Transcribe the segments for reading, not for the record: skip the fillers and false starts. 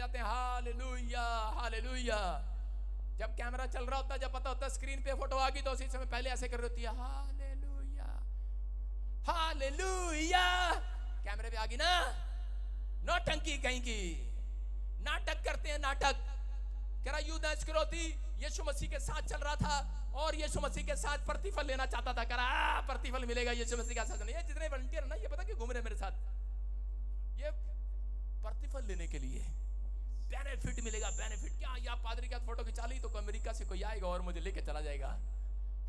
जाते हैं hallelujah hallelujah. जब कैमरा चल रहा होता है, जब पता होता है स्क्रीन पे फोटो आ गई, तो उसी समय पहले ऐसे कर रही होती है हालेलुया हालेलुया। कैमरे पे आ गई ना, नौटंकी कहीं की, नाटक करते हैं नाटक। कह रहा यूदा इस्करियोती यीशु मसीह के साथ चल रहा था और यीशु मसीह के साथ प्रतिफल लेना चाहता था। कह रहा प्रतिफल मिलेगा यीशु मसीह का साथ। ये जितने वॉलंटियर ना, ये पता कि घूम रहे मेरे साथ, ये प्रतिफल लेने के लिए, बेनिफिट मिलेगा बेनिफिट। क्या या पादरी का फोटो खिंचा ली तो अमेरिका से कोई आएगा और मुझे लेके चला जाएगा,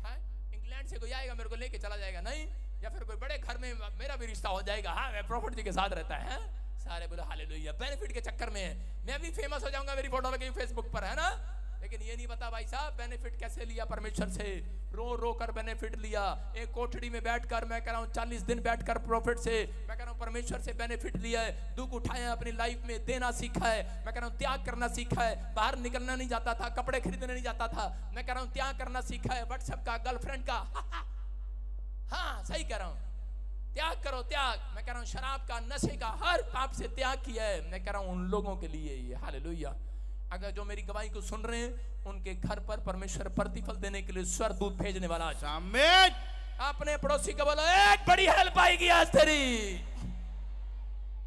है इंग्लैंड से कोई आएगा मेरे को लेके चला जाएगा, नहीं, या फिर कोई बड़े घर में मेरा भी रिश्ता हो जाएगा, हाँ मैं प्रॉफिट जी के साथ रहता है। सारे बोलो हालेलुया, बेनिफिट के चक्कर में मैं भी फेमस हो जाऊंगा, मेरी फोटो लगी फेसबुक पर, है ना। लेकिन ये नहीं पता भाई साहब बेनिफिट कैसे लिया परमेश्वर से, रो रो कर बेनिफिट लिया। एक कोठड़ी में बैठकर मैं कह रहा हूँ 40 दिन बैठकर प्रॉफिट से, मैं कह रहा हूँ परमेश्वर से बेनिफिट लिया है। दुख उठाया अपनी लाइफ में, देना सीखा है। मैं कह रहा हूँ त्याग करना सीखा है। बाहर निकलना नहीं जाता था, कपड़े खरीदने नहीं जाता था, मैं कह रहा हूँ त्याग करना सीखा है। व्हाट्सएप का, गर्लफ्रेंड का, हाँ सही कह रहा हूँ, त्याग करो त्याग। मैं कह रहा हूँ शराब का, नशे का, हर पाप से त्याग किया है। मैं कह रहा हूँ उन लोगों के लिए ये हालेलुया। अगर जो मेरी गवाही को सुन रहे हैं उनके घर पर परमेश्वर प्रतिफल देने के लिए स्वर्गदूत भेजने वाला है। आमीन। अपने पड़ोसी को बोलो एक बड़ी हेल्प आएगी आज तेरी,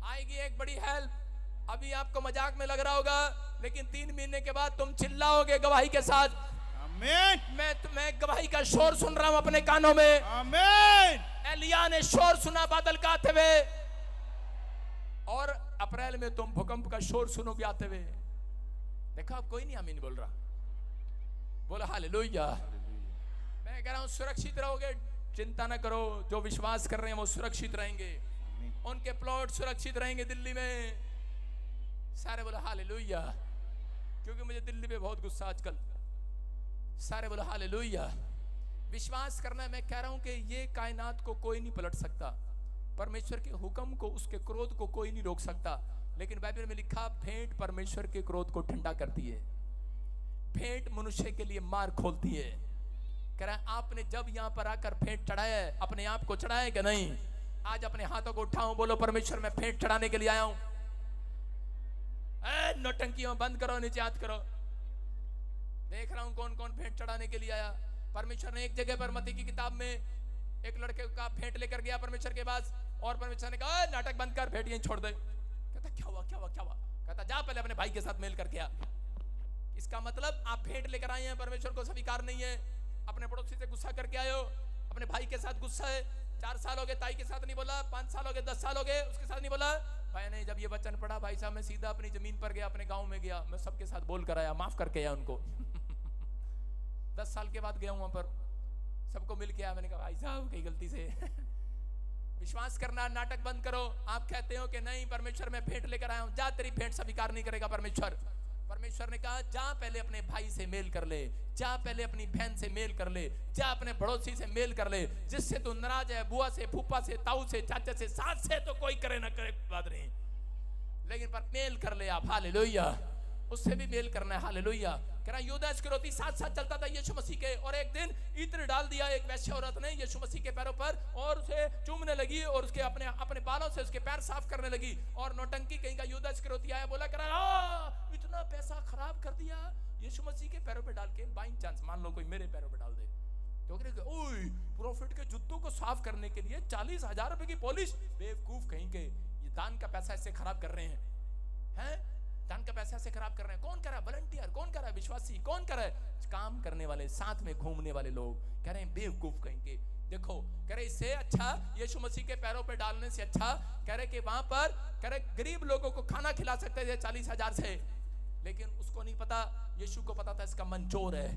आएगी एक बड़ी हेल्प। अभी आपको मजाक में लग रहा होगा, लेकिन 3 महीने के बाद तुम चिल्लाओगे गवाही के साथ। आमीन। मैं गवाही का शोर सुन रहा हूं अपने कानों में। आमीन। एलिया ने शोर सुना बादल का आते हुए, और अप्रैल में तुम भूकंप का शोर सुनोगे आते हुए। देखो अब कोई नहीं आमीन बोल रहा, बोलो हालेलुया। मैं कह रहा हूं सुरक्षित रहोगे, चिंता ना करो। जो विश्वास कर रहे हैं वो सुरक्षित रहेंगे, उनके प्लॉट सुरक्षित रहेंगे दिल्ली में। सारे बोलो हालेलुया, क्योंकि मुझे दिल्ली पे बहुत गुस्सा आजकल। सारे बोलो हालेलुया। विश्वास करना है। मैं कह रहा हूं कि ये कायनात को कोई नहीं पलट सकता, परमेश्वर के हुक्म को, उसके क्रोध को कोई नहीं रोक सकता। लेकिन बाइबल में लिखा भेंट परमेश्वर के क्रोध को ठंडा करती है, भेंट मनुष्य के लिए मार खोलती है। कह रहा है आपने जब यहां पर आकर भेंट चढ़ाया है, अपने आप को चढ़ाया है कि नहीं? आज अपने हाथों को उठाओ, बोलो परमेश्वर मैं भेंट चढ़ाने के लिए आया हूं। नौटंकियों बंद करो, नीचे हाथ करो। देख रहा हूं कौन कौन भेंट चढ़ाने के लिए आया। परमेश्वर ने एक जगह पर मत्ती की किताब में एक लड़के का भेंट लेकर गया परमेश्वर के पास, और परमेश्वर ने कहा नाटक बंद कर, भेंट यहीं छोड़ दे। कहता क्या हुआ क्या हुआ क्या हुआ? कहता जा पहले अपने भाई के साथ मेल करके आ। इसका मतलब आप भेंट लेकर आए हैं, परमेश्वर को स्वीकार नहीं है, अपने पड़ोसी से गुस्सा करके आए हो, अपने भाई के साथ गुस्सा है। 4 साल हो गए ताई के साथ नहीं बोला, 5 साल हो गए, 10 साल हो गए उसके साथ नहीं बोला। भाई ने जब ये वचन पढ़ा, भाई साहब मैं सीधा अपनी जमीन पर गया, अपने गांव में गया, मैं सबके साथ बोल कर आया, माफ करके आया उनको। 10 साल के बाद गया वहां पर, सबको मिल के आया। मैंने कहा भाई साहब कई गलती से विश्वास करना, नाटक बंद करो। आप कहते हो कि नहीं परमेश्वर मैं भेंट लेकर आया हूं, जा तेरी भेंट स्वीकार नहीं करेगा परमेश्वर। परमेश्वर ने कहा जा पहले अपने भाई से मेल कर ले, जा पहले अपनी बहन से मेल कर ले, जा अपने पड़ोसी से मेल कर ले। जिससे तू नाराज है, बुआ से, फूफा से, ताऊ से, चाचा से, सास से तो कोई करे ना करे बात नहीं, लेकिन पर मेल कर ले आप। हालेलुया। उससे भी मेल करना है। हालेलुया। कह रहा यूदा इस्करियोती साथ साथ चलता था यीशु मसीह के, और एक दिन इत्र डाल दिया एक वैश्य औरत ने यीशु मसीह के पैरों पर, और उसे चूमने लगी और उसके अपने बालों से उसके पैर साफ करने लगी। और नौटंकी कहीं का यूदा इस्करियोती आया, बोला कह रहा इतना पैसा खराब कर दिया यीशु मसीह के पैरों पे डाल के। बाई चांस मान लो कोई मेरे पैरों पे डाल दे तो ओए प्रॉफिट के जूतों को साफ करने के लिए 40,000 रुपए की पॉलिश। बेवकूफ कहीं के, ये दान का पैसा ऐसे खराब कर रहे हैं, दान का पैसा से खराब कर रहे हैं। कौन कर रहा है? वॉलंटियर। कौन कर रहा है? विश्वासी। कौन कर रहा है? काम करने वाले, साथ में घूमने वाले लोग। कह रहे हैं बेवकूफ कहेंगे। देखो कह रहे इससे अच्छा यीशु मसीह के पैरों पे डालने से अच्छा, कह रहे कि वहां पर कह रहे गरीब लोगों को खाना खिला सकते थे 40,000 से, लेकिन उसको नहीं पता, यीशु को पता था इसका मन चोर है।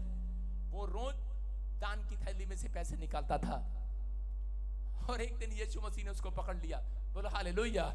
वो रोज दान की थैली में से पैसे निकालता था, और एक दिन यीशु मसीह ने उसको पकड़ लिया। बोलो हालेलुया।